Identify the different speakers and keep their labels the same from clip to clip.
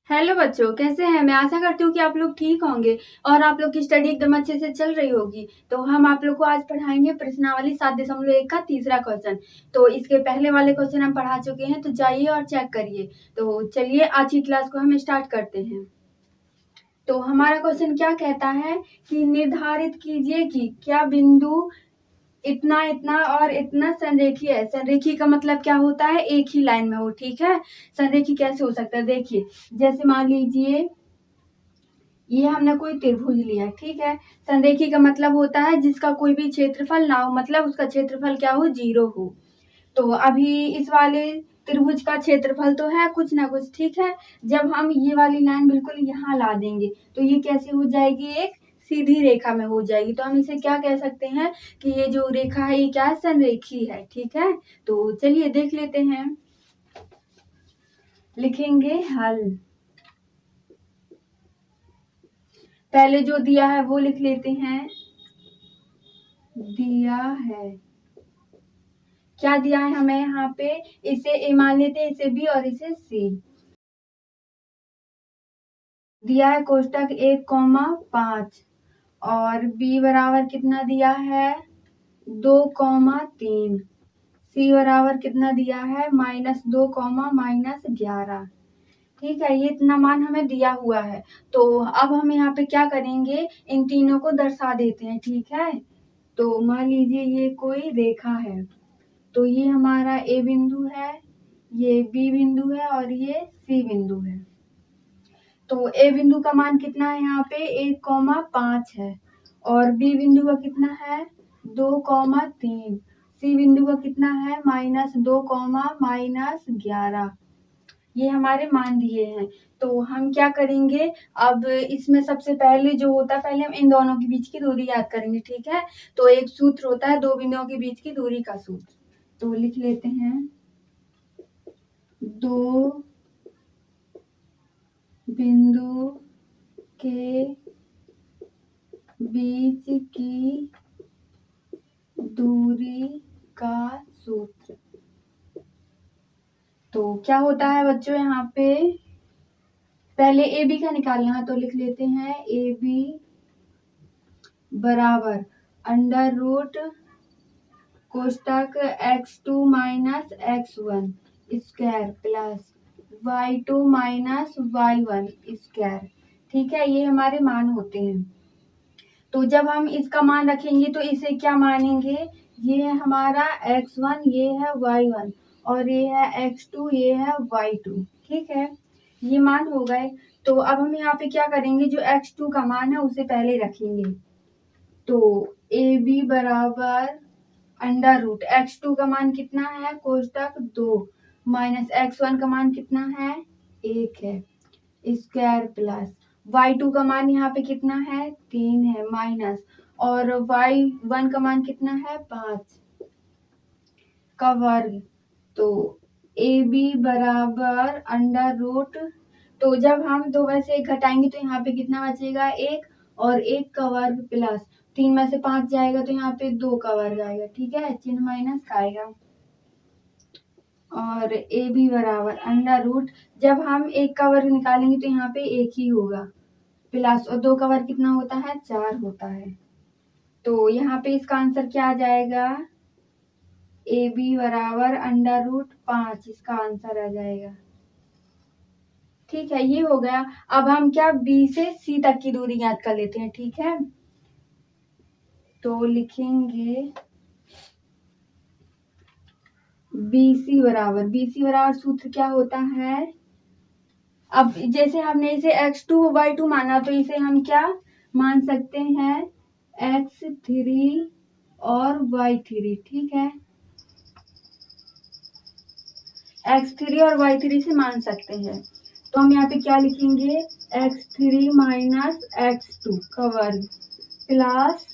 Speaker 1: Hello बच्चों, कैसे हैं? मैं आशा करती हूँ कि आप लोग ठीक होंगे और आप लोग की स्टडी एकदम अच्छे से चल रही होगी। तो हम आप लोग को आज पढ़ाएंगे प्रश्नावली 7.1 का तीसरा क्वेश्चन। तो इसके पहले वाले क्वेश्चन हम पढ़ा चुके हैं, तो जाइए और चेक करिए। तो चलिए आज की क्लास को हम स्टार्ट करते हैं। तो हमारा क्वेश्चन क्या कहता है कि निर्धारित कीजिए कि क्या बिंदु इतना इतना और इतना संरेखीय है। संरेखीय का मतलब क्या होता है? एक ही लाइन में हो। ठीक है, संरेखीय कैसे हो सकता है? देखिए, जैसे मान लीजिए ये हमने कोई त्रिभुज लिया, ठीक है। संरेखीय का मतलब होता है जिसका कोई भी क्षेत्रफल ना हो, मतलब उसका क्षेत्रफल क्या हो? 0 हो। तो अभी इस वाले त्रिभुज का क्षेत्रफल तो है कुछ ना कुछ, ठीक है। जब हम ये वाली लाइन बिल्कुल यहाँ ला देंगे तो ये कैसे हो जाएगी? एक सीधी रेखा में हो जाएगी। तो हम इसे क्या कह सकते हैं कि ये जो रेखा है ये क्या है? संरेखीय है, ठीक है। तो चलिए देख लेते हैं, लिखेंगे हल। पहले जो दिया है वो लिख लेते हैं। दिया है, क्या दिया है हमें यहाँ पे? इसे ए मान लेते हैं, इसे बी और इसे सी। दिया है कोष्टक 1,5 और बी बराबर कितना दिया है? 2,3। सी बराबर कितना दिया है? -2, -11। ठीक है, ये इतना मान हमें दिया हुआ है। तो अब हम यहाँ पे क्या करेंगे? इन तीनों को दर्शा देते हैं, ठीक है। तो मान लीजिए ये कोई रेखा है, तो ये हमारा ए बिंदु है, ये बी बिंदु है और ये सी बिंदु है। तो ए बिंदु का मान कितना है यहाँ पे? 1,5 है और बी बिंदु का कितना है? 2,3। सी बिंदु का कितना है? -2, -11। ये हमारे मान दिए हैं। तो हम क्या करेंगे? अब इसमें सबसे पहले जो होता है, पहले हम इन दोनों के बीच की दूरी याद करेंगे, ठीक है। तो एक सूत्र होता है दो बिंदुओं के बीच की दूरी का सूत्र, तो लिख लेते हैं। दो बिंदु के बीच की दूरी का सूत्र। तो क्या होता है बच्चों यहाँ पे? पहले ए बी का निकालना है, तो लिख लेते हैं ए बी बराबर √ कोष्टक x2 - x1 square plus y2 - y1 square. ठीक है, ये हमारे मान होते हैं। तो जब हम इसका मान रखेंगे तो इसे क्या मानेंगे? ये है हमारा x1, ये है y1 और ये है x2, ये है y2। ठीक है, ये मान हो गए। तो अब हम यहाँ पे क्या करेंगे? जो x2 का मान है उसे पहले रखेंगे। तो ए बी बराबर √x2 का मान कितना है? कोष्टक 2 -x1 का मान कितना है? 1 है स्क्वायर प्लस y2 का मान यहाँ पे कितना है? 3 है माइनस, और y1 का मान कितना है? 5 का वर्ग। तो ए बी बराबर √ तो जब हम दो में से एक घटाएंगे तो यहाँ पे कितना बचेगा? 1 और 1 का वर्ग प्लस 3 में से 5 जाएगा तो यहाँ पे 2 का वर्ग आएगा। ठीक है, चिन्ह माइनस का आएगा। और ए बी बराबर √ जब हम 1 का वर्ग निकालेंगे तो यहाँ पे 1 ही होगा, प्लस और 2 का वर्ग कितना होता है? 4 होता है। तो यहाँ पे इसका आंसर क्या आ जाएगा? ए बी बराबर √5 इसका आंसर आ जाएगा। ठीक है, ये हो गया। अब हम क्या बी से सी तक की दूरी याद कर लेते हैं, ठीक है। तो लिखेंगे BC बराबर सूत्र क्या होता है? अब जैसे हमने इसे x2 y2 माना तो इसे हम क्या मान सकते हैं? x3 और y3। ठीक है, x3 और y3 से मान सकते हैं। तो हम यहाँ पे क्या लिखेंगे? x3 - x2 का वर्ग प्लस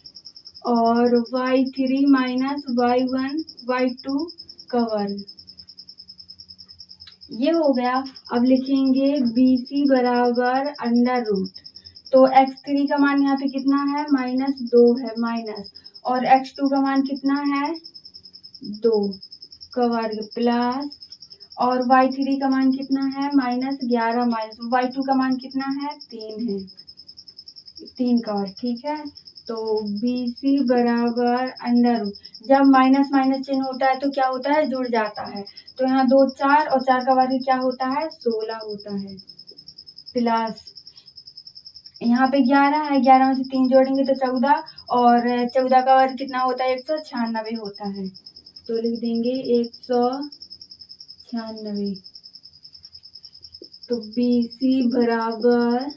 Speaker 1: और y3 - y1 y2 का वर्ग। ये हो गया। अब लिखेंगे BC बराबर √ तो x3 का मान यहाँ पे कितना है? -2 है माइनस, और x2 का मान कितना है? 2 का वर्ग प्लस और y3 का मान कितना है -11 माइनस y2 का मान कितना है 3 है, 3 का और ठीक है। तो BC बराबर अंडर रूट, जब माइनस माइनस चिन्ह होता है तो क्या होता है जुड़ जाता है, तो यहाँ 2 4 और 4 का वर्ग क्या होता है 16 होता है, प्लस यहाँ पे 11 है, 11 में से 3 जोड़ेंगे तो 14 और 14 का वर्ग कितना होता है 196 होता है, तो लिख देंगे 196। तो BC बराबर,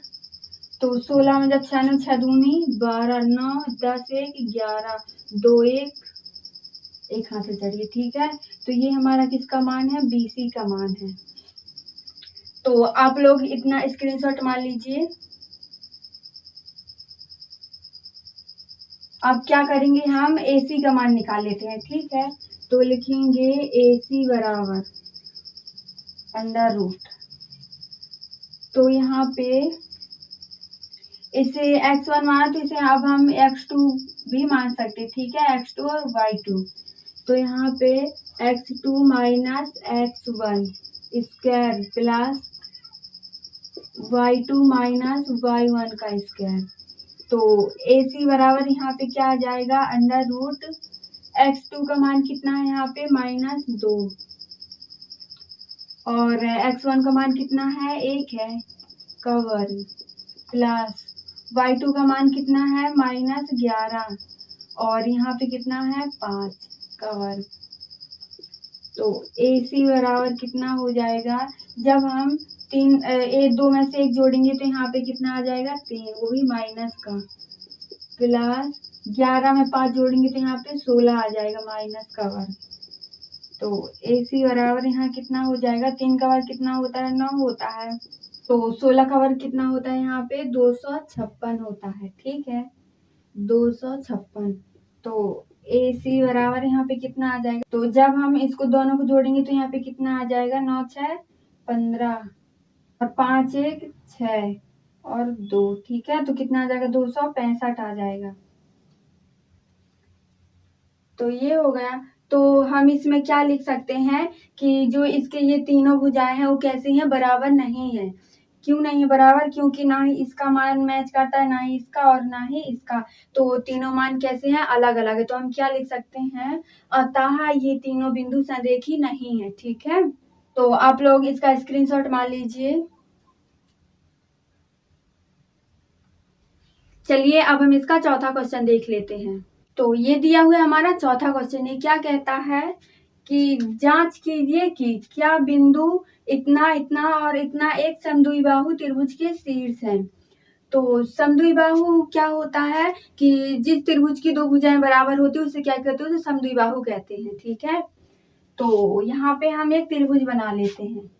Speaker 1: तो 16 में जब 6 6 दूनी 12 9 10 1 11 2 1 एक हाथ से चढ़िए ठीक है। तो ये हमारा किसका मान है BC का मान है। तो आप लोग इतना स्क्रीनशॉट मार लीजिए। अब क्या करेंगे हम AC का मान निकाल लेते हैं ठीक है। तो लिखेंगे AC बराबर अंडर रूट, तो यहाँ पे इसे x1 माना तो इसे अब हम x2 भी मान सकते ठीक है, x2 और y2। तो यहाँ पे x2 minus x1 square plus y2 minus y1 का स्क्वायर। तो AC बराबर यहाँ पे क्या आ जाएगा अंडर रूट x2 का मान कितना है यहाँ पे -2 और x1 का मान कितना है 1 है का वर्ग प्लस y2 का मान कितना है -11 और यहाँ पे कितना है 5 का वर्ग। तो AC बराबर कितना हो जाएगा, जब हम 2 में से 1 जोड़ेंगे तो यहाँ पे कितना आ जाएगा 3, वो भी माइनस का, प्लस 11 में 5 जोड़ेंगे तो यहाँ पे 16 आ जाएगा माइनस का वर्ग। तो AC बराबर यहाँ कितना हो जाएगा, 3 का वर्ग कितना होता है 9 होता है, तो 16 का वर्ग कितना होता है यहाँ पे 256 होता है ठीक है, 256। तो AC बराबर यहाँ पे कितना आ जाएगा, तो जब हम इसको दोनों को जोड़ेंगे तो यहाँ पे कितना आ जाएगा 9 6 15 और 5 1 6 और 2 ठीक है, तो कितना आ जाएगा 265 आ जाएगा। तो ये हो गया। तो हम इसमें क्या लिख सकते हैं कि जो इसके ये तीनों भुजाएं हैं वो कैसी हैं बराबर नहीं है। क्यों नहीं है बराबर, क्योंकि ना ही इसका मान मैच करता है ना ही इसका और ना ही इसका, तो तीनों मान कैसे हैं अलग अलग है। तो हम क्या लिख सकते हैं अतः ये तीनों बिंदु संरेखी नहीं है ठीक है। तो आप लोग इसका स्क्रीनशॉट मार लीजिए। चलिए अब हम इसका चौथा क्वेश्चन देख लेते हैं। तो ये दिया हुआ हमारा चौथा क्वेश्चन, ये क्या कहता है कि जांच कीजिए कि क्या बिंदु इतना इतना और इतना एक समद्विबाहु त्रिभुज के शीर्ष हैं। तो समद्विबाहु क्या होता है कि जिस त्रिभुज की दो भुजाएं बराबर होती है उसे क्या कहते हैं, उसे समद्विबाहु कहते हैं ठीक है। तो यहाँ पे हम एक त्रिभुज बना लेते हैं,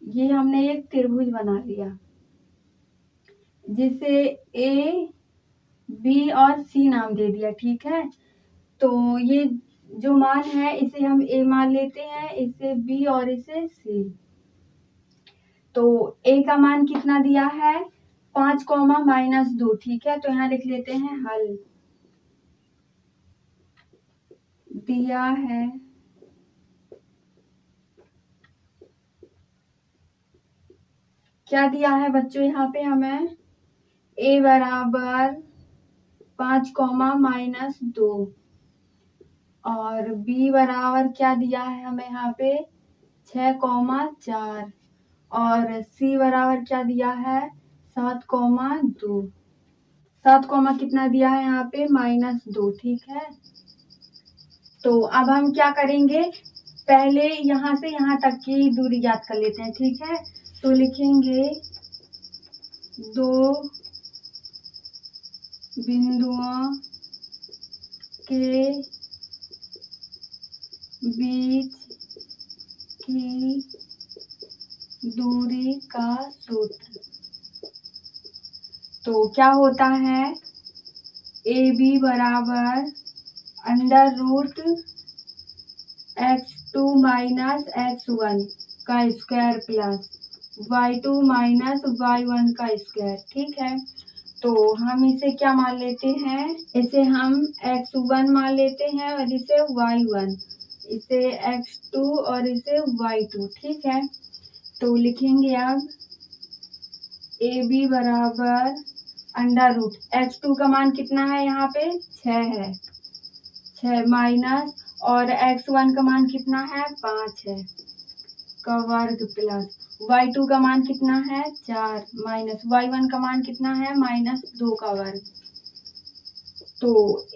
Speaker 1: ये हमने एक त्रिभुज बना लिया जिसे A B और C नाम दे दिया ठीक है। तो ये जो मान है इसे हम A मान लेते हैं, इसे B और इसे C। तो A का मान कितना दिया है 5 -2 ठीक है, तो यहाँ लिख लेते हैं हल दिया है क्या दिया है बच्चों, यहाँ पे हमें A बराबर 5 -2 और B बराबर क्या दिया है हमें यहाँ पे 6 4 और C बराबर क्या दिया है 7 7 कितना दिया है यहाँ पे -2 ठीक है। तो अब हम क्या करेंगे, पहले यहाँ से यहाँ तक की दूरी ज्ञात कर लेते हैं ठीक है। तो लिखेंगे दो बिंदुओं के बीच की दूरी का सूत्र। तो क्या होता है AB बराबर under root x2 minus x1 का square plus y2 minus y1 का स्क्वायर ठीक है। तो हम इसे क्या मान लेते हैं, इसे हम x1 मान लेते हैं और इसे y1 इसे x2 और इसे y2, ठीक है। तो लिखेंगे अब AB बराबर अंडर रूट x2 का मान कितना है, यहाँ पे 6 है, 6 माइनस, और x1 का मान कितना है 5 है का वर्ग प्लस y2 का मान कितना है 4 माइनस y1 का मान कितना है -2 का वर्ग। तो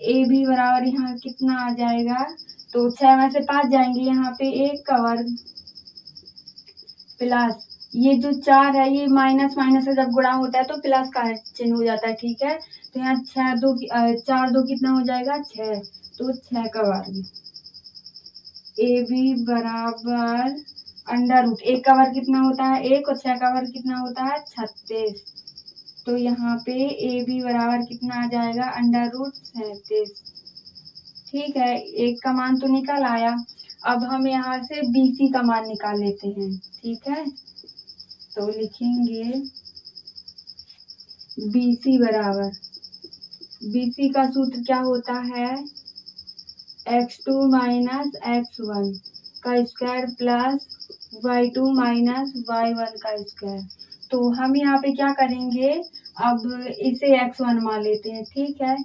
Speaker 1: AB बराबर यहाँ कितना आ जाएगा, तो 6 में से 5 जाएंगे, यहाँ पे 1 का वर्ग प्लस ये जो 4 है ये माइनस माइनस से जब गुणा होता है तो प्लस का चिन्ह हो जाता है, ठीक है। तो यहाँ 4 2 कितना हो जाएगा 6, तो 6 का वर्ग। AB बराबर अंडर रूट 1 का वर्ग कितना होता है 1 और 6 का वर्ग कितना होता है 36। तो यहाँ पे AB बराबर कितना आ जाएगा अंडर रूट 37, ठीक है। 1 का मान तो निकल आया। अब हम यहाँ से BC का मान निकाल लेते हैं, ठीक है। तो लिखेंगे BC बराबर, BC का सूत्र क्या होता है x2 माइनस x1 का square plus y2 minus y1 का स्क्वायर। तो हम यहाँ पे क्या करेंगे, अब इसे x1 मान लेते हैं, ठीक है।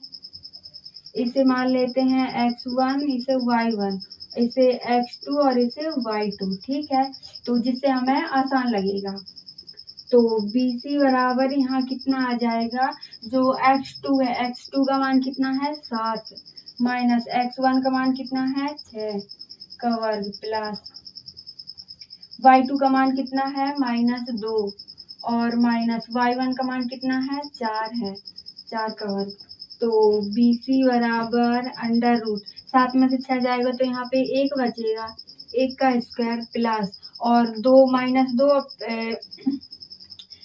Speaker 1: इसे मान लेते हैं x1, इसे y1, इसे x2 और इसे y2, ठीक है। तो जिससे हमें आसान लगेगा। तो BC बराबर यहाँ कितना आ जाएगा, जो x2 है x2 का मान कितना है 7 माइनस x1 का मान कितना है 6 का वर्ग प्लस y2 का मान कितना है -2 और माइनस y1 का मान कितना है 4 है, 4 का वर्ग। तो BC बराबर अंडर रूट 7 में से 6 जाएगा तो यहाँ पे 1 बचेगा, 1 का स्क्वायर प्लस और 2 -2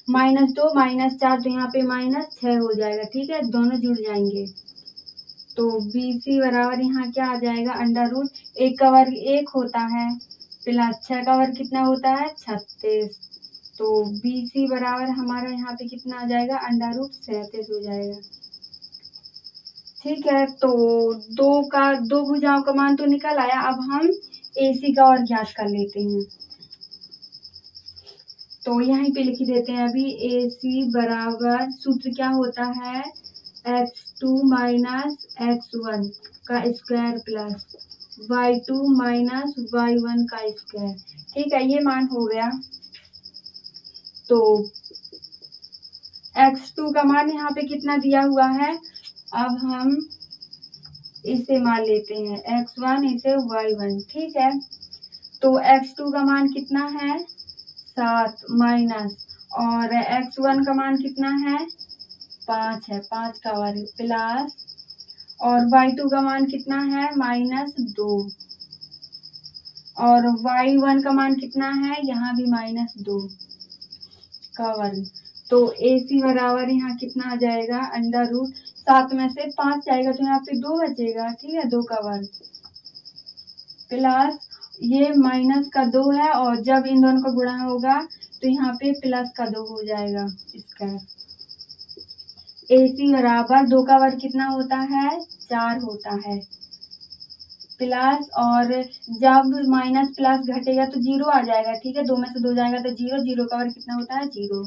Speaker 1: -4 तो यहाँ पे -6 हो जाएगा, ठीक है। दोनों जुड़ जाएंगे। तो BC बराबर यहाँ क्या आ जाएगा अंडर रूट 1 का वर्ग 1 होता है प्लस 6 का वर्ग कितना होता है 36। तो BC बराबर हमारा यहाँ पे कितना आ जाएगा अंडर रूट 37 हो जाएगा, ठीक है। तो दो भुजाओं का मान तो निकल आया। अब हम AC का और ज्ञात कर लेते हैं। तो यहीं पे लिख देते हैं अभी AC बराबर सूत्र क्या होता है x2 माइनस x1 का square plus y2 minus y1 का स्क्वायर, ठीक है। ये मान हो गया। तो x2 का मान यहाँ पे कितना दिया हुआ है, अब हम इसे मान लेते हैं x1 इसे y1, ठीक है। तो x2 का मान कितना है 7 माइनस और x1 का मान कितना है 5 है, 5 का वर्ग प्लस और y2 का मान कितना है -2 और y1 का मान कितना है यहाँ भी -2 का वर्ग। तो AC बराबर यहाँ कितना आ जाएगा अंडर रूट 7 में से 5 जाएगा तो यहाँ पे 2 बचेगा, ठीक है, 2 का वर्ग प्लस ये माइनस का 2 है और जब इन दोनों का गुणा होगा तो यहाँ पे प्लस का 2 हो जाएगा इसका। AC बराबर 2 का वर्ग कितना होता है 4 होता है प्लस और जब माइनस प्लस घटेगा तो 0 आ जाएगा, ठीक है। 2 में से 2 जाएगा तो 0, 0 का वर्ग कितना होता है 0।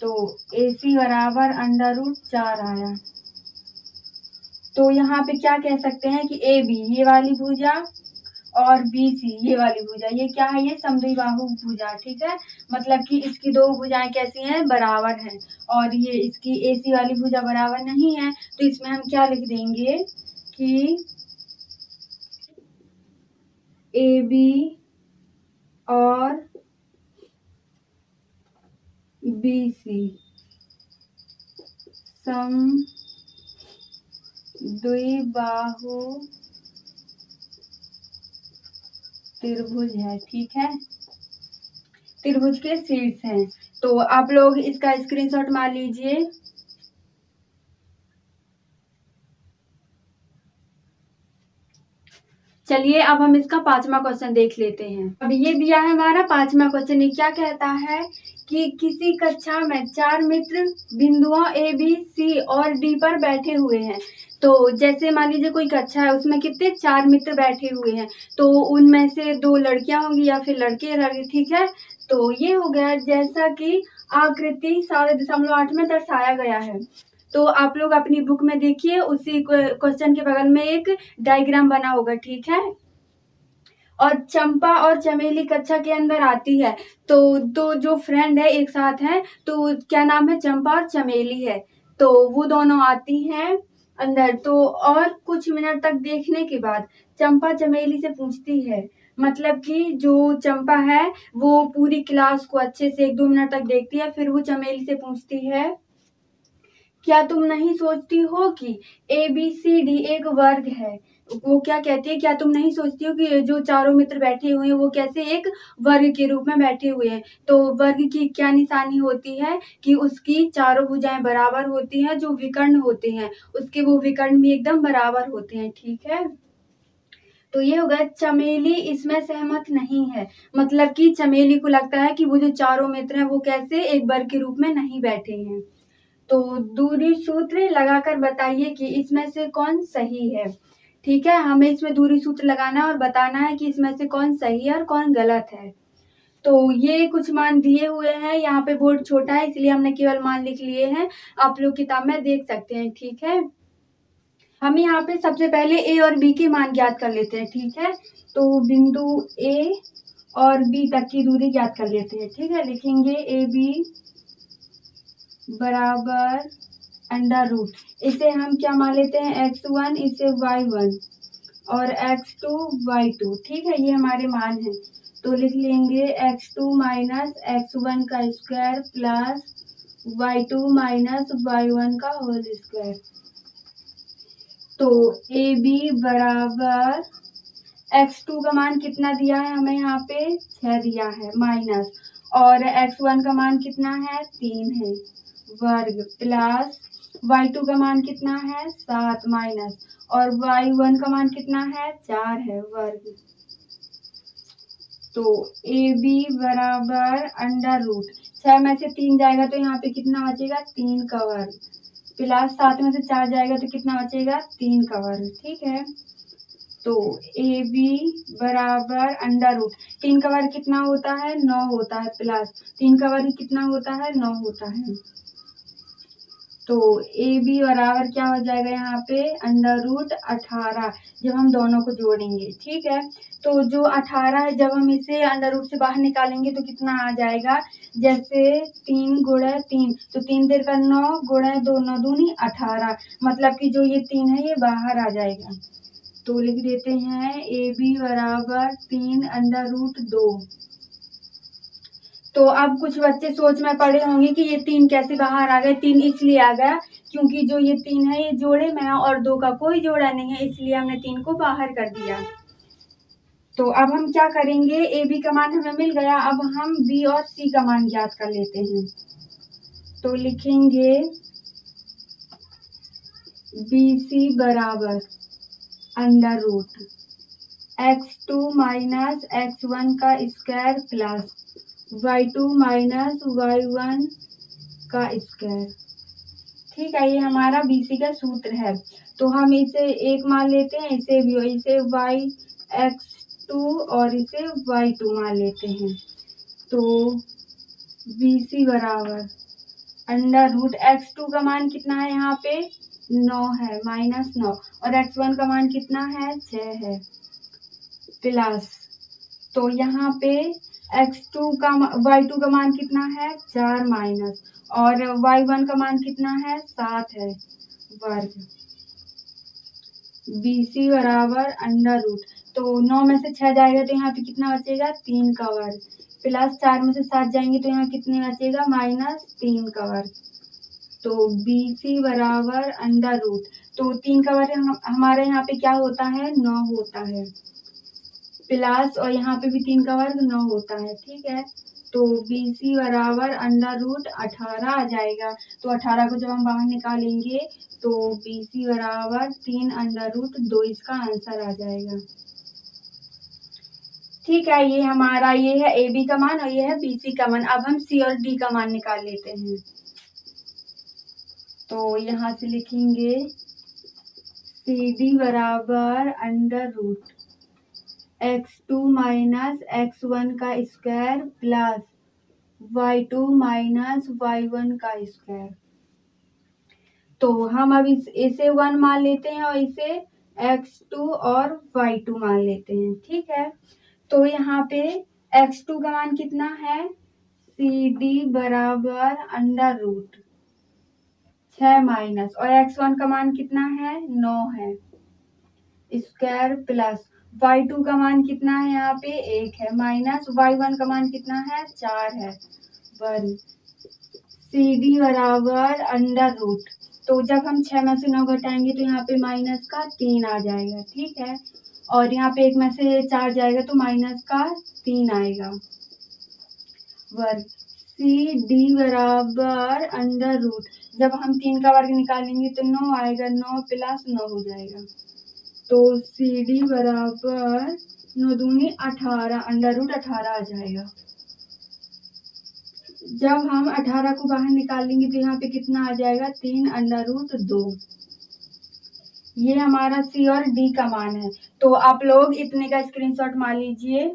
Speaker 1: तो AC बराबर अंडर रूट 4 आया। तो यहाँ पे क्या कह सकते हैं कि AB ये वाली भुजा और BC ये वाली भुजा, ये क्या है, ये समद्विबाहु भुजा, ठीक है। मतलब कि इसकी दो भुजाएं कैसी हैं बराबर हैं और ये इसकी AC वाली भुजा बराबर नहीं है। तो इसमें हम क्या लिख देंगे कि AB और BC समद्विबाहु त्रिभुज है, ठीक है। त्रिभुज के शीर्ष हैं। तो आप लोग इसका स्क्रीनशॉट मार लीजिए। चलिए अब हम इसका 5वां क्वेश्चन देख लेते हैं। अब ये दिया है हमारा 5वां क्वेश्चन। ये क्या कहता है कि किसी कक्षा में 4 मित्र बिंदुओं ए बी सी और डी पर बैठे हुए हैं। तो जैसे मान लीजिए कोई कक्षा है, उसमें कितने 4 मित्र बैठे हुए हैं, तो उनमें से 2 लड़कियां होंगी या फिर लड़के रहेंगे, ठीक है। तो ये हो गया जैसा कि आकृति 7.8 में दर्शाया गया है। तो आप लोग अपनी बुक में देखिए, उसी क्वेश्चन के बगल में एक डायग्राम बना होगा, ठीक है। और चंपा और चमेली कक्षा के अंदर आती है, तो जो फ्रेंड है एक साथ हैं, तो क्या नाम है, चंपा और चमेली है। तो वो दोनों आती हैं अंदर। तो और कुछ मिनट तक देखने के बाद चंपा चमेली से पूछती है, मतलब कि जो चंपा है वो पूरी क्लास को अच्छे से 1-2 मिनट तक देखती है, फिर वो चमेली से पूछती है, क्या तुम नहीं सोचती हो कि ABCD एक वर्ग है। वो क्या कहती है, क्या तुम नहीं सोचती हो कि जो चारों मित्र बैठे हुए हैं वो कैसे एक वर्ग के रूप में बैठे हुए हैं। तो वर्ग की क्या निशानी होती है कि उसकी चारों भुजाएं बराबर होती हैं, जो विकर्ण होते हैं उसके वो विकर्ण भी एकदम बराबर होते हैं, ठीक है। तो ये हो गया, चमेली इसमें सहमत नहीं है, मतलब कि चमेली को लगता है कि वो जो चारों मित्र हैं वो कैसे एक वर्ग के रूप में नहीं बैठे हैं। तो दूरी सूत्र लगाकर बताइए कि इसमें से कौन सही है, ठीक है। हमें इसमें दूरी सूत्र लगाना है और बताना है कि इसमें से कौन सही है और कौन गलत है। तो ये कुछ मान दिए हुए हैं, यहाँ पे बोर्ड छोटा है इसलिए हमने केवल मान लिख लिए हैं, आप लोग किताब में देख सकते हैं, ठीक है। हम यहाँ पे सबसे पहले ए और बी के मान ज्ञात कर लेते हैं, ठीक है। तो बिंदु ए और बी तक की दूरी ज्ञात कर लेते हैं, ठीक है। लिखेंगे AB बराबर अंडर रूट, इसे हम क्या मान लेते हैं, x1, इसे y1 और x2 y2, ठीक है। ये हमारे मान है। तो लिख लेंगे x2 माइनस x1 का square plus y2 minus y1 का होल स्क्वायर। तो AB बराबर x2 का मान कितना दिया है हमें, यहाँ पे 6 दिया है, माइनस, और x1 का मान कितना है, 3 है, वर्ग, प्लस y2 का मान कितना है, 7, माइनस, और y1 का मान कितना है, 4 है, वर्ग। तो AB बराबर अंडर रूट 6 में से 3 जाएगा तो यहाँ पे कितना बचेगा, 3 का वर्ग, प्लस 7 में से 4 जाएगा तो कितना बचेगा, 3 का वर्ग, ठीक है। तो AB बराबर अंडर रूट 3 का वर्ग कितना होता है, 9 होता है, प्लस 3 का वर्ग कितना होता है, 9 होता है। तो AB बराबर क्या हो जाएगा यहाँ पे, अंडर रूट 18, जब हम दोनों को जोड़ेंगे, ठीक है। तो जो 18 है, जब हम इसे अंडर रूट से बाहर निकालेंगे तो कितना आ जाएगा, जैसे 3 गुणा 3, तो 3 देर का 9 गुणा 2, 9 दूनी 18, मतलब कि जो ये 3 है ये बाहर आ जाएगा। तो लिख देते हैं AB बराबर 3 अंडर रूट 2। तो अब कुछ बच्चे सोच में पड़े होंगे कि ये 3 कैसे बाहर आ गए। 3 इसलिए आ गया क्योंकि जो ये 3 है ये जोड़े में है और 2 का कोई जोड़ा नहीं है, इसलिए हमने 3 को बाहर कर दिया। तो अब हम क्या करेंगे, AB का मान हमें मिल गया, अब हम B और C का मान ज्ञात कर लेते हैं। तो लिखेंगे BC बराबर under root x2 minus x1 का square plus y2 minus y1 का स्क्वायर, ठीक है। ये हमारा BC का सूत्र है। तो हम इसे एक मान लेते हैं, इसे भी, इसे yx2 और इसे y2 मान लेते हैं। तो BC बराबर अंडर रूट x2 का मान कितना है, यहाँ पे 9 है, माइनस 9, और x1 का मान कितना है, 6 है, प्लस, तो यहाँ पे y2 का मान कितना है, 4, माइनस, और y1 का मान कितना है, 7 है, वर्ग। BC बराबर अंडर रूट, तो 9 में से 6 जाएगा तो यहाँ पे कितना बचेगा, 3 का वर्ग, प्लस 4 में से 7 जाएंगे तो यहाँ कितने बचेगा, माइनस 3 का वर्ग। तो BC बराबर अंडर रूट, तो 3 का वर्ग हमारे यहाँ पे क्या होता है, 9 होता है, प्लस, और यहाँ पे भी 3 का वर्ग 9 होता है, ठीक है। तो BC बराबर अंडर रूट 18 आ जाएगा। तो 18 को जब हम बाहर निकालेंगे तो BC बराबर 3 अंडर रूट 2 इसका आंसर आ जाएगा। ठीक है, ये हमारा ये है ए बी का मान और ये है बी सी का मान। अब हम सी और डी का मान निकाल लेते हैं। तो यहाँ से लिखेंगे सी डी बराबर under root x2 minus x1 का square plus y2 minus y1 का स्क्वायर। तो हम अब इसे 1 मान लेते हैं और इसे x2 और y2 मान लेते हैं। ठीक है, तो यहाँ पे x2 का मान कितना है, सी डी बराबर अंडर रूट 6 माइनस और x1 का मान कितना है 9 है स्क्वायर प्लस y2 का मान कितना है यहाँ पे 1 है माइनस y1 का मान कितना है 4 है वर्ग सी डी बराबर अंडर रूट। तो जब हम 6 में से 9 घटाएंगे तो यहाँ पे माइनस का 3 आ जाएगा। ठीक है, और यहाँ पे 1 में से 4 जाएगा तो माइनस का 3 आएगा वर्ग सी डी बराबर अंडर रूट। जब हम 3 का वर्ग निकालेंगे तो 9 आएगा, 9 प्लस 9 हो जाएगा। तो सी डी बराबर 9 दूनी 18 अंडर रूट 18 आ जाएगा। जब हम 18 को बाहर निकालेंगे तो यहाँ पे कितना आ जाएगा 3 अंडर रूट 2। ये हमारा सी और डी का मान है। तो आप लोग इतने का स्क्रीनशॉट मार लीजिए।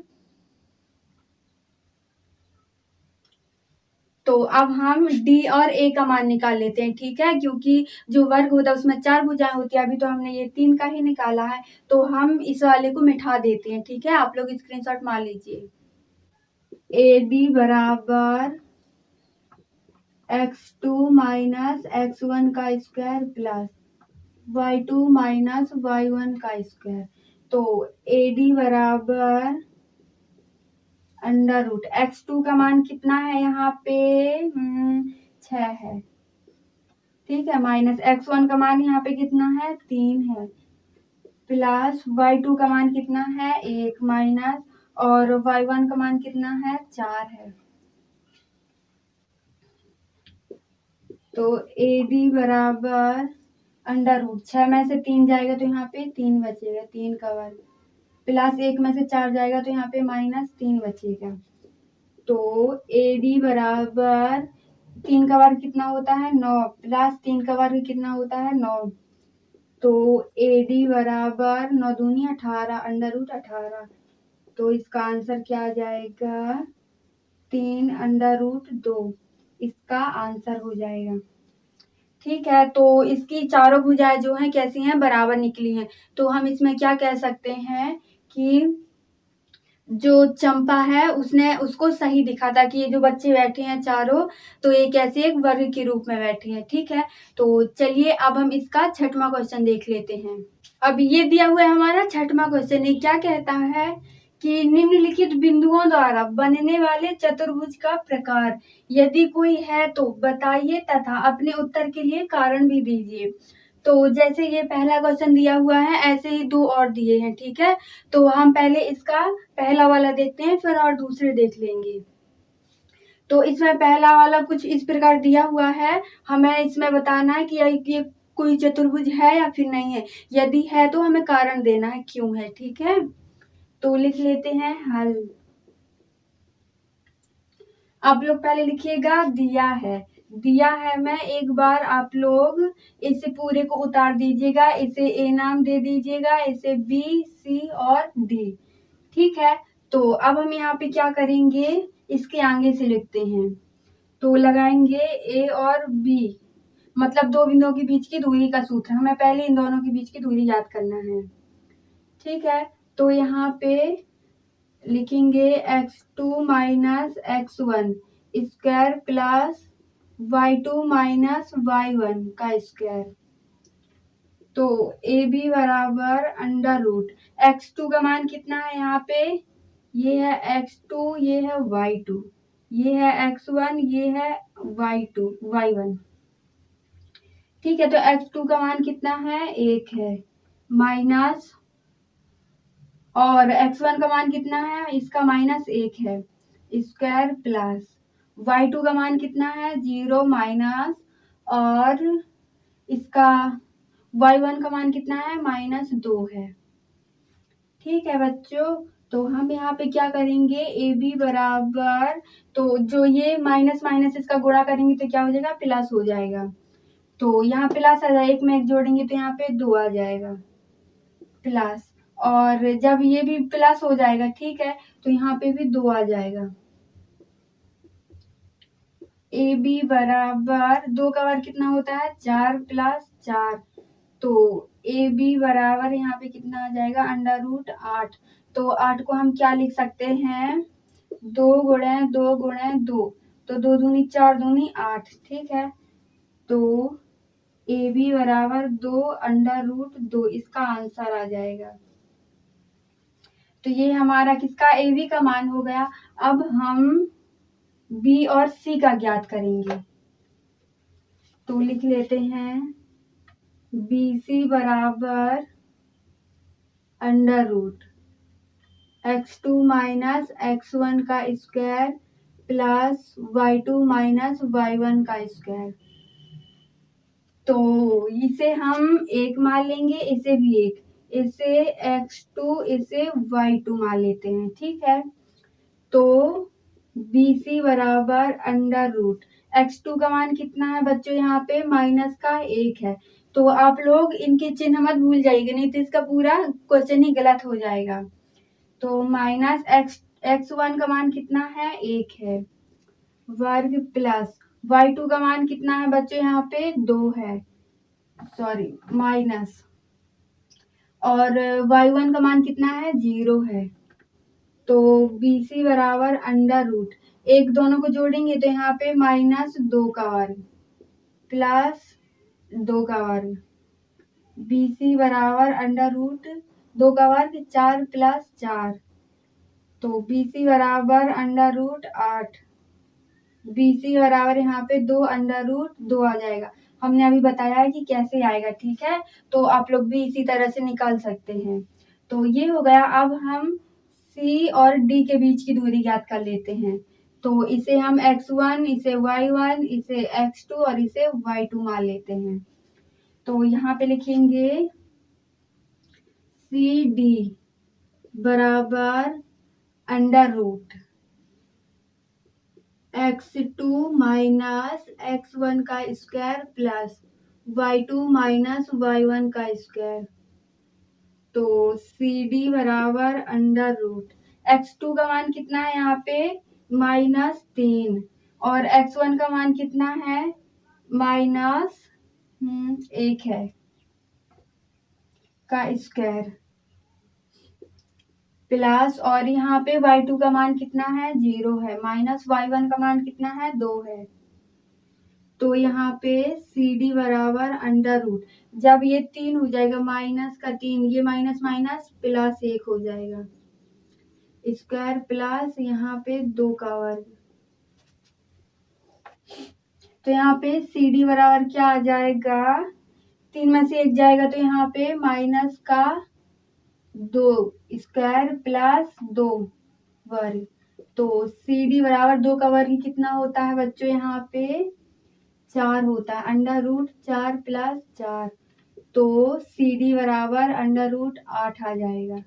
Speaker 1: तो अब हम डी और ए का मान निकाल लेते हैं। ठीक है, क्योंकि जो वर्ग होता है उसमें 4 भुजाएं होती है, अभी तो हमने ये 3 का ही निकाला है, तो हम इस वाले को मिटा देते हैं। ठीक है, आप लोग स्क्रीनशॉट मार लीजिए। ए डी बराबर x2 माइनस x1 का square plus y2 minus y1 का स्क्वायर। तो ए डी बराबर अंडर रूट x2 का मान कितना है यहाँ पे 6 है। ठीक है, माइनस x1 का मान यहाँ पे कितना है 3 है प्लस y2 का मान कितना है 1 माइनस और y1 का मान कितना है 4 है। तो ए डी बराबर अंडर रूट 6 में से 3 जाएगा तो यहाँ पे 3 बचेगा, 3 का वर्ग प्लस 1 में से 4 जाएगा तो यहाँ पे माइनस 3 बचेगा। तो ए डी बराबर 3 का वर्ग कितना होता है 9 प्लस 3 का वर्ग कितना होता है 9। तो ए डी बराबर 9 दूनी 18 अंडर रूट 18। तो इसका आंसर क्या आ जाएगा 3 अंडर रूट 2 इसका आंसर हो जाएगा। ठीक है, तो इसकी चारों भुजाएं जो हैं कैसी हैं बराबर निकली हैं। तो हम इसमें क्या कह सकते हैं कि जो चंपा है उसने उसको सही दिखा था कि ये जो बच्चे बैठे हैं चारों तो ये कैसे एक वर्ग के रूप में बैठे हैं। ठीक है, तो चलिए अब हम इसका छठवां क्वेश्चन देख लेते हैं। अब ये दिया हुआ है हमारा छठवां क्वेश्चन। ये क्या कहता है कि निम्नलिखित बिंदुओं द्वारा बनने वाले चतुर्भुज का प्रकार यदि कोई है तो बताइए तथा अपने उत्तर के लिए कारण भी दीजिए। तो जैसे ये पहला क्वेश्चन दिया हुआ है ऐसे ही 2 और दिए हैं। ठीक है, तो हम पहले इसका पहला वाला देखते हैं फिर और दूसरे देख लेंगे। तो इसमें पहला वाला कुछ इस प्रकार दिया हुआ है, हमें इसमें बताना है कि ये कोई चतुर्भुज है या फिर नहीं है। यदि है तो हमें कारण देना है क्यों है। ठीक है, तो लिख लेते हैं हल। आप लोग पहले लिखिएगा दिया है मैं एक बार आप लोग इसे पूरे को उतार दीजिएगा, इसे ए नाम दे दीजिएगा, इसे बी सी और डी। ठीक है, तो अब हम यहाँ पे क्या करेंगे इसके आगे से लिखते हैं। तो लगाएंगे ए और बी मतलब 2 बिंदुओं के बीच की दूरी का सूत्र। हमें पहले इन दोनों के बीच की दूरी याद करना है। ठीक है, तो यहाँ पे लिखेंगे x2 minus x1 square plus y2 minus y1 का स्क्वायर। तो ए बी बराबर अंडर रूट x2 का मान कितना है यहाँ पे ये है x2 ये है y2 ये है x1 ये है y1। ठीक है, तो x2 का मान कितना है 1 है माइनस और x1 का मान कितना है इसका -1 है स्क्वायर प्लस y2 का मान कितना है 0 माइनस और इसका y1 का मान कितना है -2 है। ठीक है बच्चों, तो हम यहाँ पे क्या करेंगे, ए बी बराबर, तो जो ये माइनस माइनस इसका गुणा करेंगे तो क्या हो जाएगा, प्लस हो जाएगा। तो यहाँ प्लस आ जाएगा, एक में एक जोड़ेंगे तो यहाँ पे 2 आ जाएगा प्लस, और जब ये भी प्लस हो जाएगा, ठीक है, तो यहाँ पे भी 2 आ जाएगा। ए बी बराबर 2 का वर्ग कितना होता है, 4 प्लस 4, तो ए बी बराबर यहाँ पे कितना आ जाएगा, अंडर रूट 8। तो 8 को हम क्या लिख सकते हैं, 2 गुणे 2 गुणे 2, तो 2 दूनी 4 दूनी 8, ठीक है। तो ए बी बराबर 2 अंडर रूट 2, इसका आंसर आ जाएगा। तो ये हमारा किसका, ए बी का मान हो गया। अब हम बी और सी का ज्ञात करेंगे, तो लिख लेते हैं बी सी बराबर under root x2 minus x1 का square plus y2 minus y1 का स्क्वायर। तो इसे हम एक मान लेंगे, इसे भी एक, इसे x2 इसे y2 मान लेते हैं, ठीक है। तो BC बराबर अंडर रूट x2 का मान कितना है बच्चों, यहाँ पे माइनस का 1 है, तो आप लोग इनके चिन्ह मत भूल जाइएगा, नहीं तो इसका पूरा क्वेश्चन ही गलत हो जाएगा। तो माइनस x1 का मान कितना है, 1 है, वर्ग प्लस y2 का मान कितना है बच्चों, यहाँ पे 2 है, सॉरी माइनस, और y1 का मान कितना है, 0 है। तो BC बराबर अंडर रूट, एक दोनों को जोड़ेंगे तो यहाँ पे माइनस 2 का वर्ग प्लस 2 का वर्ग, BC बराबर अंडर रूट 2 का वर्ग 4 प्लस 4, तो BC बराबर अंडर रूट 8, BC बराबर यहाँ पे 2 अंडर रूट 2 आ जाएगा। हमने अभी बताया है कि कैसे आएगा, ठीक है, तो आप लोग भी इसी तरह से निकाल सकते हैं। तो ये हो गया। अब हम C और D के बीच की दूरी ज्ञात कर लेते हैं, तो इसे हम x1, इसे y1, इसे x2 और इसे y2 मान लेते हैं। तो यहाँ पे लिखेंगे CD बराबर under root x2 minus x1 का square plus y2 minus y1 का स्क्वायर। तो CD बराबर अंडर रूट x2 का मान कितना है, यहाँ पे -3, और x1 का मान कितना है, -1 है का स्क्वायर प्लस, और यहाँ पे y2 का मान कितना है, 0 है, माइनस y1 का मान कितना है, 2 है। तो यहाँ पे CD बराबर अंडर रूट, जब ये 3 हो जाएगा, माइनस का 3, ये माइनस माइनस प्लस 1 हो जाएगा, स्क्वायर प्लस यहाँ पे 2 का वर्ग। तो यहाँ पे CD बराबर क्या आ जाएगा, 3 में से 1 जाएगा तो यहाँ पे माइनस का 2 स्क्वायर प्लस 2 वर्ग। तो CD बराबर 2 का वर्ग कितना होता है बच्चों, यहाँ पे 4 होता है, अंडर रूट 4 प्लस 4, तो CD बराबर अंडर रूट 8 आ जाएगा।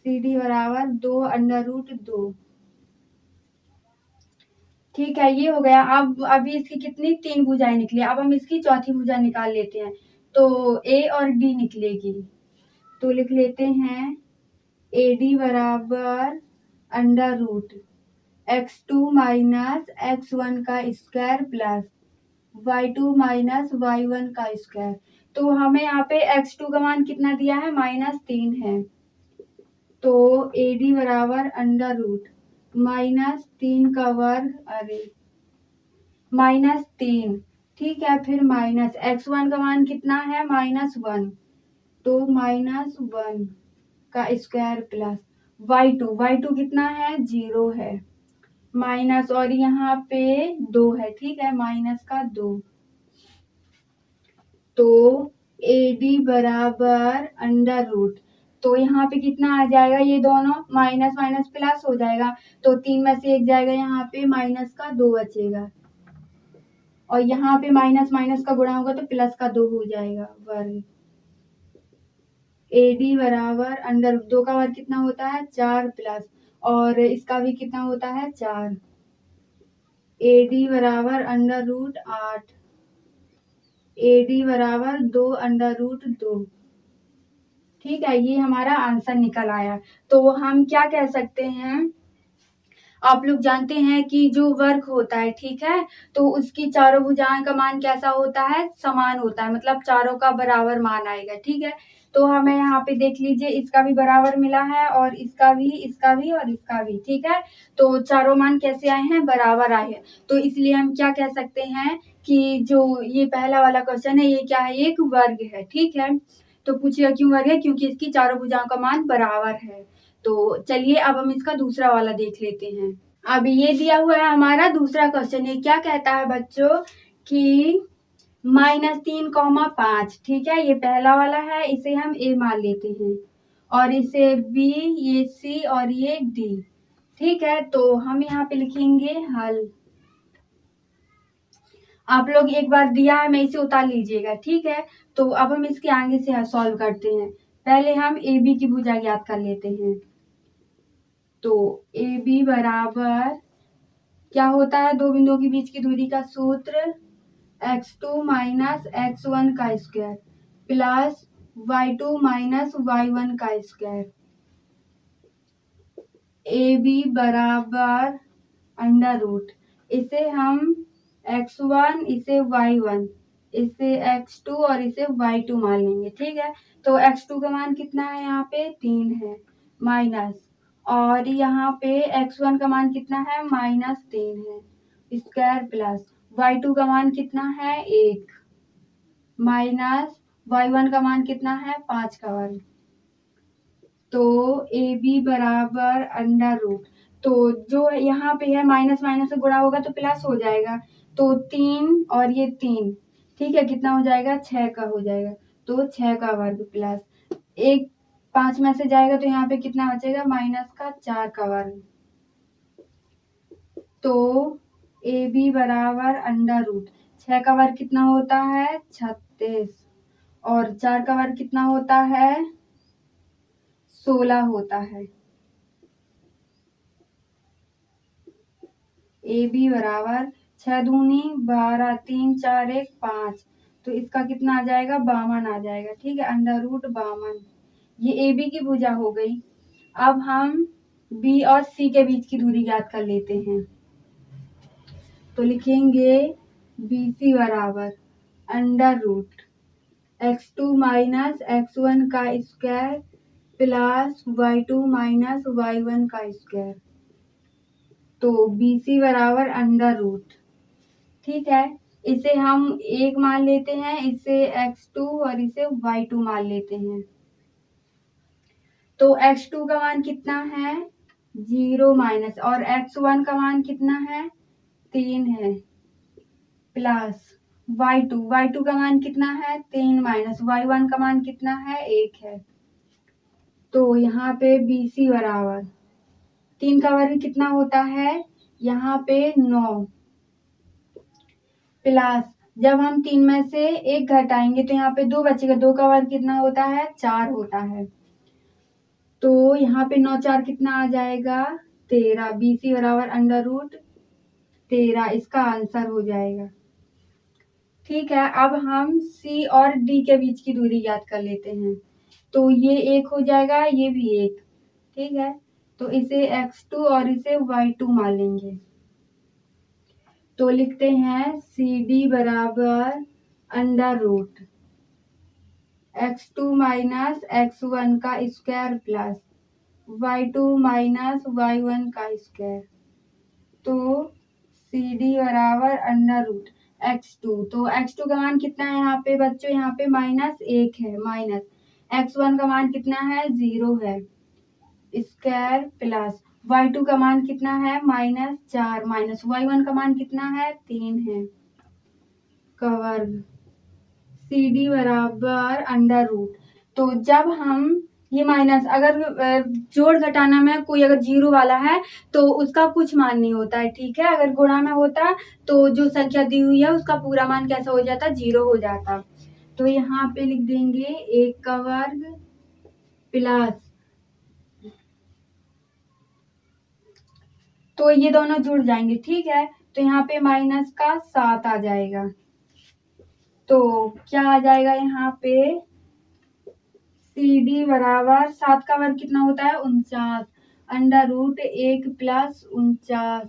Speaker 1: CD बराबर 2 अंडर रूट 2, ठीक है, ये हो गया। अब अभी इसकी कितनी, 3 भुजाएं निकली, अब हम इसकी चौथी भुजा निकाल लेते हैं। तो A और D निकलेगी, तो लिख लेते हैं AD बराबर under root x2 minus x1 का square plus y2 minus y1 का स्क्वायर। तो हमें यहाँ पे x2 का मान कितना दिया है, -3 है, तो AD बराबर अंडर रूट -3 का वर्ग, अरे -3, ठीक है, फिर माइनस x1 का मान कितना है, -1, तो -1 का स्क्वायर प्लस y2 कितना है, 0 है, माइनस, और यहाँ पे 2 है, ठीक है, माइनस का 2। तो AD बराबर अंडर रूट, तो यहाँ पे कितना आ जाएगा, ये दोनों माइनस माइनस प्लस हो जाएगा, तो 3 में से 1 जाएगा, यहाँ पे माइनस का 2 बचेगा, और यहाँ पे माइनस माइनस का गुणा होगा तो प्लस का 2 हो जाएगा वर्ग। AD बराबर अंडर 2 का वर्ग कितना होता है 4 प्लस और इसका भी कितना होता है 4। AD बराबर अंडर रूट 8। AD बराबर 2 अंडर रूट 2। ठीक है, ये हमारा आंसर निकल आया। तो हम क्या कह सकते हैं, आप लोग जानते हैं कि जो वर्ग होता है, ठीक है, तो उसकी चारों भुजाओं का मान कैसा होता है, समान होता है, मतलब चारों का बराबर मान आएगा। ठीक है, तो हमें यहाँ पे देख लीजिए इसका भी बराबर मिला है और इसका भी, इसका भी और इसका भी। ठीक है, तो चारों मान कैसे आए हैं, बराबर आए हैं। तो इसलिए हम क्या कह सकते हैं कि जो ये पहला वाला क्वेश्चन है ये क्या है, एक वर्ग है। ठीक है, तो पूछिएगा क्यों वर्ग है, क्योंकि इसकी चारों भुजाओं का मान बराबर है। तो चलिए अब हम इसका दूसरा वाला देख लेते हैं। अब ये दिया हुआ है हमारा दूसरा क्वेश्चन, ये क्या कहता है बच्चों कि -3,5। ठीक है, ये पहला वाला है, इसे हम A मान लेते हैं और इसे B, ये C और ये D। ठीक है, तो हम यहाँ पे लिखेंगे हल। आप लोग एक बार दिया है मैं इसे उतार लीजिएगा। ठीक है, तो अब हम इसके आगे से सॉल्व करते हैं। पहले हम AB की भुजा ज्ञात कर लेते हैं। तो AB बराबर क्या होता है, दो बिंदुओं के बीच की दूरी का सूत्र x2 माइनस x1 का square plus y2 minus y1 का स्क्वायर। AB बराबर अंडर रूट, इसे हम x1, इसे y1, इसे x2 और इसे y2 मान लेंगे। ठीक है, तो x2 का मान कितना है, यहाँ पे 3 है, माइनस, और यहाँ पे x1 का मान कितना है, -3 है, स्क्वायर प्लस y2 का मान कितना है 1, माइनस y1 का मान कितना है 5 का वर्ग। तो AB बराबर अंडर रूट, तो जो यहाँ पे है माइनस माइनस से गुणा होगा तो प्लस हो जाएगा, तो 3 और ये 3, ठीक है, कितना हो जाएगा 6 का हो जाएगा, तो 6 का वर्ग प्लस 1 5 में से जाएगा तो यहाँ पे कितना बचेगा, -4 का वर्ग। तो AB बराबर अंडर रूट 6 का वर्ग कितना होता है 36 और 4 का वर्ग कितना होता है 16 होता है। AB बराबर 6 दूनी 12, 3 4 1 5, तो इसका कितना आ जाएगा 52 आ जाएगा। ठीक है, अंडर रूट 52, ये AB की भुजा हो गई। अब हम B और C के बीच की दूरी ज्ञात कर लेते हैं। तो लिखेंगे BC बराबर under root x2 minus x1 का square plus y2 minus y1 का स्क्वायर। तो BC बराबर अंडर रूट, ठीक है, इसे हम 1 मान लेते हैं, इसे x2 और इसे y2 मान लेते हैं। तो x2 का मान कितना है 0 माइनस और x1 का मान कितना है 3 है, प्लस y2 का मान कितना है 3 माइनस y1 का मान कितना है 1 है। तो यहाँ पे BC बराबर 3 का वर्ग कितना होता है यहाँ पे 9, प्लस जब हम 3 में से 1 घटाएंगे तो यहाँ पे 2 बचेगा, 2 का वर्ग कितना होता है 4 होता है। तो यहाँ पे 9 4 कितना आ जाएगा 13। BC बराबर अंडर रूट 13 इसका आंसर हो जाएगा। ठीक है, अब हम C और D के बीच की दूरी ज्ञात कर लेते हैं। तो ये 1 हो जाएगा, ये भी 1, ठीक है, तो इसे x2 और इसे y2 मान लेंगे। तो लिखते हैं CD बराबर under root x2 minus x1 का square plus y2 minus y1 का स्क्वायर। तो CD बराबर अंडर रूट x2, तो x2 का मान कितना है यहाँ पे बच्चों, यहाँ पे -1 है, माइनस x1 का मान कितना है 0 है, स्क्वायर प्लस y2 का मान कितना है -4 माइनस y1 का मान कितना है 3 है का वर्ग। CD बराबर अंडर रूट, तो जब हम ये माइनस, अगर जोड़ घटाना में कोई अगर 0 वाला है तो उसका कुछ मान नहीं होता है, ठीक है, अगर गुणा में होता तो जो संख्या दी हुई है उसका पूरा मान कैसा हो जाता 0 हो जाता। तो यहाँ पे लिख देंगे 1 का वर्ग प्लस, तो ये दोनों जुड़ जाएंगे, ठीक है। तो यहाँ पे माइनस का 7 आ जाएगा। तो क्या आ जाएगा यहाँ पे, सी डी बराबर 7 का वर्ग कितना होता है 49, अंडर रूट 1 प्लस 49,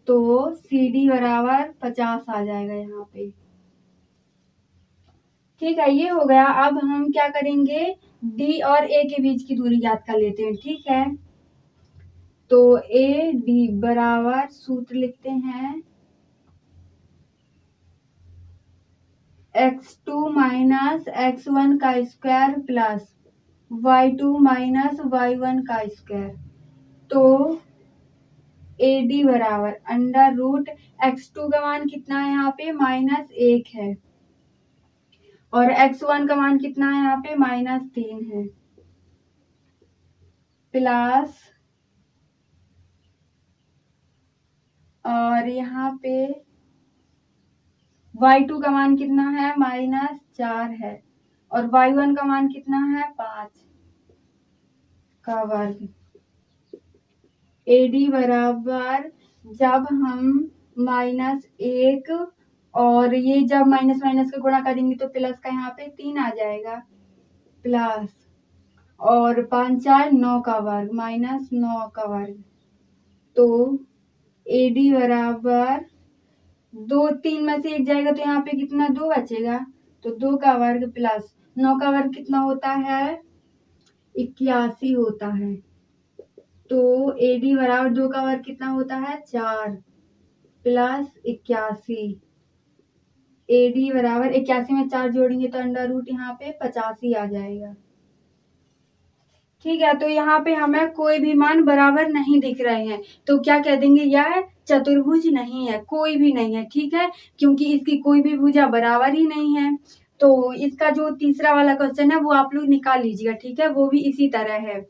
Speaker 1: तो सी डी बराबर 50 आ जाएगा यहाँ पे। ठीक है, ये हो गया। अब हम क्या करेंगे, डी और ए के बीच की दूरी ज्ञात कर लेते हैं, ठीक है। तो ए डी बराबर सूत्र लिखते हैं x2 माइनस x1 का square plus y2 minus y1 का स्क्वायर। तो ए डी बराबर अंडर रूट x2 का मान कितना है यहाँ पे -1 है, और x1 का मान कितना है यहाँ पे -3 है, प्लस, और यहाँ पे y2 का मान कितना है -4 है, और y1 का मान कितना है 5 का वर्ग। AD बराबर जब हम -1 और ये जब माइनस माइनस का गुणा करेंगे तो प्लस का यहाँ पे 3 आ जाएगा, प्लस, और 5 4 9 का वर्ग -9 का वर्ग। तो AD बराबर 2 3 में से 1 जाएगा तो यहाँ पे कितना 2 बचेगा, तो 2 का वर्ग प्लस 9 का वर्ग कितना होता है 81 होता है। तो AD बराबर 2 का वर्ग कितना होता है 4 प्लस 81। AD बराबर 81 में 4 जोड़ेंगे तो अंडर रूट यहाँ पे 85 आ जाएगा। ठीक है, तो यहाँ पे हमें कोई भी मान बराबर नहीं दिख रहे हैं, तो क्या कह देंगे, यह चतुर्भुज नहीं है, कोई भी नहीं है, ठीक है, क्योंकि इसकी कोई भी भुजा बराबर ही नहीं है। तो इसका जो तीसरा वाला क्वेश्चन है वो आप लोग निकाल लीजिएगा, ठीक है, वो भी इसी तरह है।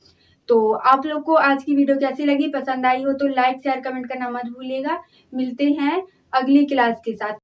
Speaker 1: तो आप लोग को आज की वीडियो कैसी लगी, पसंद आई हो तो लाइक शेयर कमेंट करना मत भूलिएगा। मिलते हैं अगली क्लास के साथ।